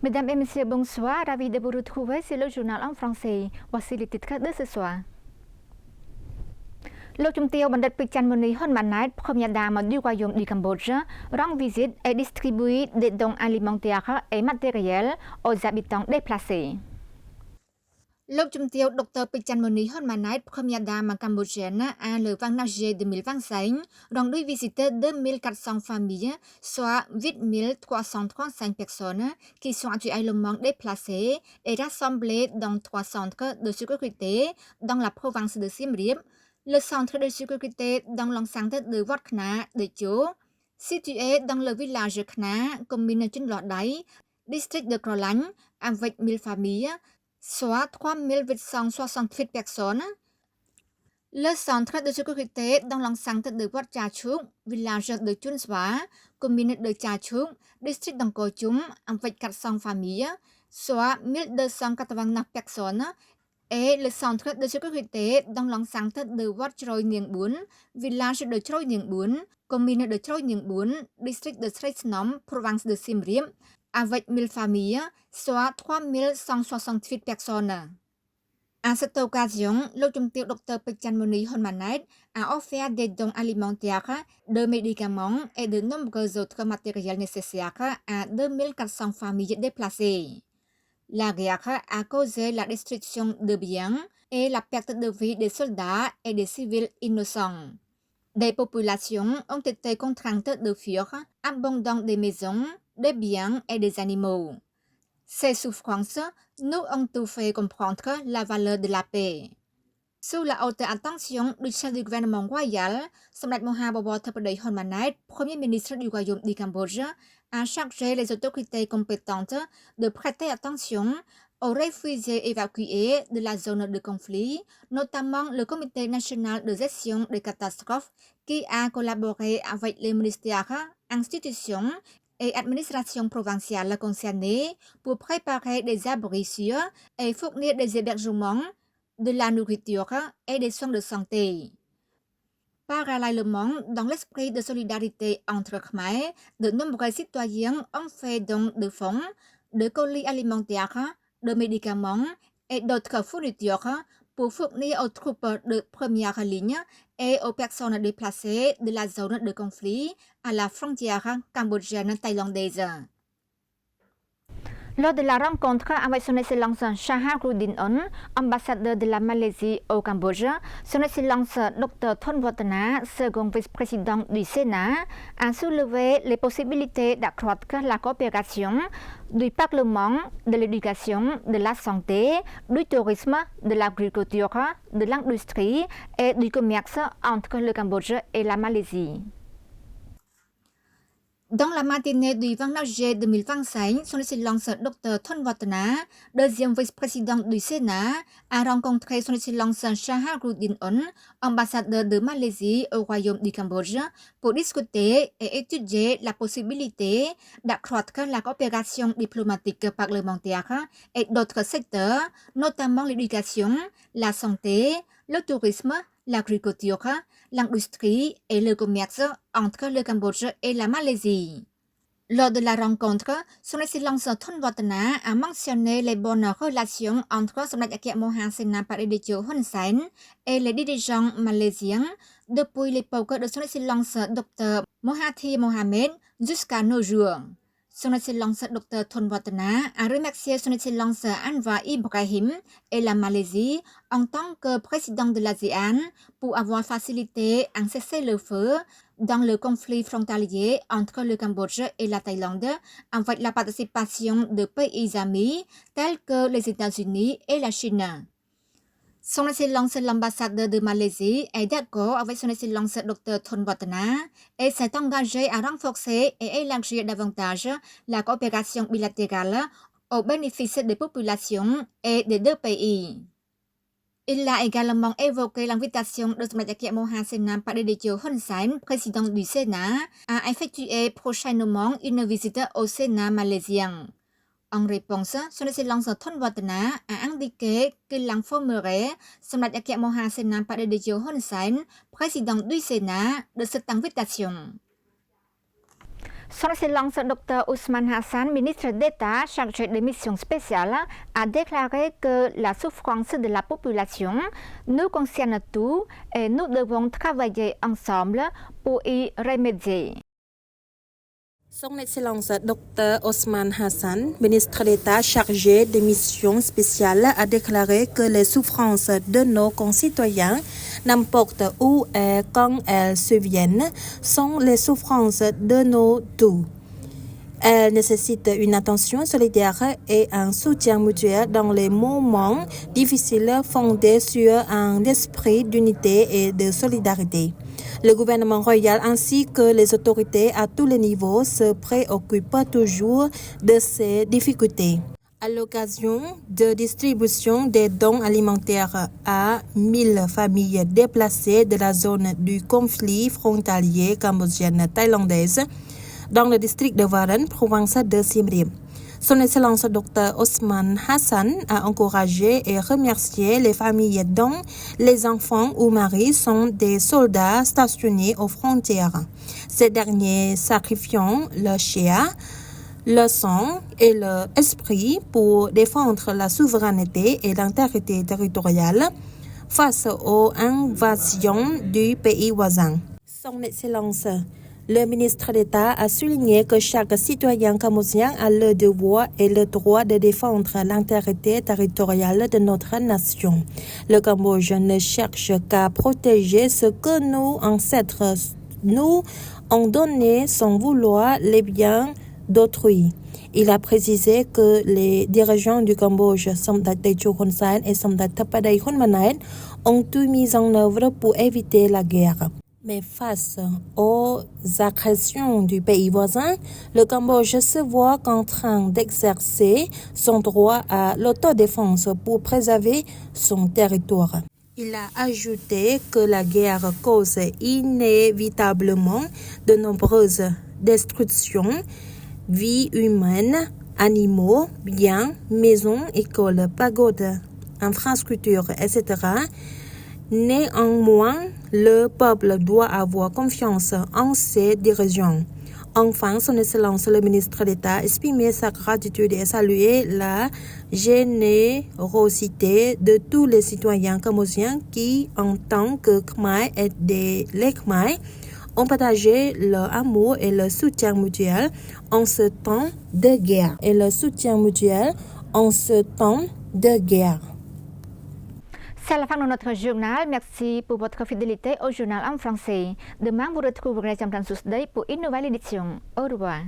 Mesdames et messieurs, bonsoir. Ravi de vous retrouver sur le journal en français. Voici les titres de ce soir. លោកជំទាវបណ្ឌិតពេជ្រច័ន្ទមុនីហ៊ុនម៉ាណែត première dame du royaume du Cambodge, rend visite et distribue des dons alimentaires et matériels aux habitants déplacés. លោកជំទាវ Dr. Pech Chan Moni Hon Manet, première dame cambodgienne, a le 29 juillet 2025 rendu visite 2400 familles, soit 8335 personnes qui sont actuellement déplacées et rassemblées dans 3 centres de sécurité dans la province de Siem Reap, le centre de sécurité dans l'enceinte de Wat Khna de Cho, situé dans le village Khna, commune Chun Lodai, district de Krolagne, avec 1000 familles, soit 3868 personnes. Le centre de sécurité dans l'enceinte de Wat Chachuk, village de Chun Swa, commune de Chachuk, district d'Angkor Chum, avec 400 familles, soit 1289 personnes. Et le centre de sécurité dans l'enceinte de Wat Chroy Nieng Bun, village de Chroy Nieng Bun, commune de Chroy Nieng Bun, district de Srei Snom, province de Siem Reap, avec 1000 familles, soit 3168 personnes. À cette occasion, le Dr. Pech Chan Moni Hon Manet a offert des dons alimentaires, de médicaments et de nombreux autres matériels nécessaires à 2400 familles déplacées. La guerre a causé la destruction de biens et la perte de vie des soldats et des civils innocents. Des populations ont été contraintes de fuir, abandonnant des maisons, des biens et des animaux. Ces souffrances nous ont tout fait comprendre la valeur de la paix. Sous la haute attention du chef du gouvernement royal, Samdech Mahabobor Theppaday Hon Manet, Premier ministre du Royaume du Cambodge, a chargé les autorités compétentes de prêter attention aux réfugiés évacués de la zone de conflit, notamment le Comité national de gestion des catastrophes qui a collaboré avec les ministères, institutions et administrations provinciales concernées pour préparer des abris sûrs et fournir des hébergements, de la nourriture et des soins de santé. Parallèlement, dans l'esprit de solidarité entre Khmer, de nombreux citoyens ont fait don de fonds, de colis alimentaires, de médicaments et d'autres fournitures pour fournir aux troupes de première ligne et aux personnes déplacées de la zone de conflit à la frontière cambodgienne-thaïlandaise. Lors de la rencontre avec son Excellence Shaharuddin On, ambassadeur de la Malaisie au Cambodge, son Excellence Dr. Thon Watana, second vice-président du Sénat, a soulevé les possibilités d'accroître la coopération du Parlement, de l'éducation, de la santé, du tourisme, de l'agriculture, de l'industrie et du commerce entre le Cambodge et la Malaisie. Dans la matinée du 29 juillet 2025, son Excellence Dr. Thon Watana, deuxième vice-président du Sénat, a rencontré son Excellence Shaharuddin On, ambassadeur de Malaisie au Royaume du Cambodge, pour discuter et étudier la possibilité d'accroître la coopération diplomatique parlementaire et d'autres secteurs, notamment l'éducation, la santé, le tourisme, l'agriculture, l'industrie et le commerce entre le Cambodge et la Malaisie. Lors de la rencontre, son Excellence Thon Watana a mentionné les bonnes relations entre son Akya Moha Sena Paredejo Hun Sen et les dirigeants malaisiens depuis l'époque de son Excellence Dr. Mahathir Mohamad jusqu'à nos jours. Son Excellence Dr. Thon Watana a remercié son Excellence Anwar Ibrahim et la Malaisie en tant que président de l'ASEAN pour avoir facilité un cessez-le-feu dans le conflit frontalier entre le Cambodge et la Thaïlande avec la participation de pays amis tels que les États-Unis et la Chine. Son Excellence l'ambassadeur de Malaisie est d'accord avec son Excellence Dr. Thon Watana et s'est engagé à renforcer et élargir davantage la coopération bilatérale au bénéfice des populations et des deux pays. Il a également évoqué l'invitation de son Akya Moha Sena Paredejo Hun Sen, président du Sénat, à effectuer prochainement une visite au Sénat malaisien. En réponse, son Excellence Thon Watana a indiqué qu'il informerait son Akya Moha Sena Paredejo Hun Sen, président du Sénat, de cette invitation. Son Excellence Dr Ousmane Hassan, ministre d'État chargé des missions spéciales, a déclaré que la souffrance de la population nous concerne tous et nous devons travailler ensemble pour y remédier. Son Excellence Dr Ousmane Hassan, ministre d'État chargé des missions spéciales, a déclaré que les souffrances de nos concitoyens, n'importe où et quand elles surviennent, sont les souffrances de nos tous. Elles nécessitent une attention solidaire et un soutien mutuel dans les moments difficiles fondés sur un esprit d'unité et de solidarité. Le gouvernement royal ainsi que les autorités à tous les niveaux se préoccupent toujours de ces difficultés. À l'occasion de distribution des dons alimentaires à 1000 familles déplacées de la zone du conflit frontalier cambodgienne-thaïlandaise dans le district de Waren, province de Siem Reap. Son Excellence Dr Ousmane Hassan a encouragé et remercié les familles dont les enfants ou maris sont des soldats stationnés aux frontières. Ces derniers sacrifiant leur chair, le sang et leur esprit pour défendre la souveraineté et l'intégrité territoriale face aux invasions du pays voisin. Son Excellence, le ministre d'État a souligné que chaque citoyen cambodgien a le devoir et le droit de défendre l'intégrité territoriale de notre nation. Le Cambodge ne cherche qu'à protéger ce que nos ancêtres nous ont donné sans vouloir les biens d'autrui. Il a précisé que les dirigeants du Cambodge, Samdech Techo Hun Sen et Samdech Theppaday Hun Manet, ont tout mis en œuvre pour éviter la guerre. Mais face aux agressions du pays voisin, le Cambodge se voit contraint d'exercer son droit à l'autodéfense pour préserver son territoire. Il a ajouté que la guerre cause inévitablement de nombreuses destructions, vies humaines, animaux, biens, maisons, écoles, pagodes, infrastructures, etc. Néanmoins, le peuple doit avoir confiance en ses dirigeants. Enfin, Son Excellence le ministre d'État a exprimé sa gratitude et salué la générosité de tous les citoyens cambodgiens qui, en tant que Khmer et les Khmer, ont partagé leur amour et le soutien mutuel en ce temps de guerre. C'est la fin de notre journal. Merci pour votre fidélité au journal en français. Demain, vous retrouverez Jean-François Sousday pour une nouvelle édition. Au revoir.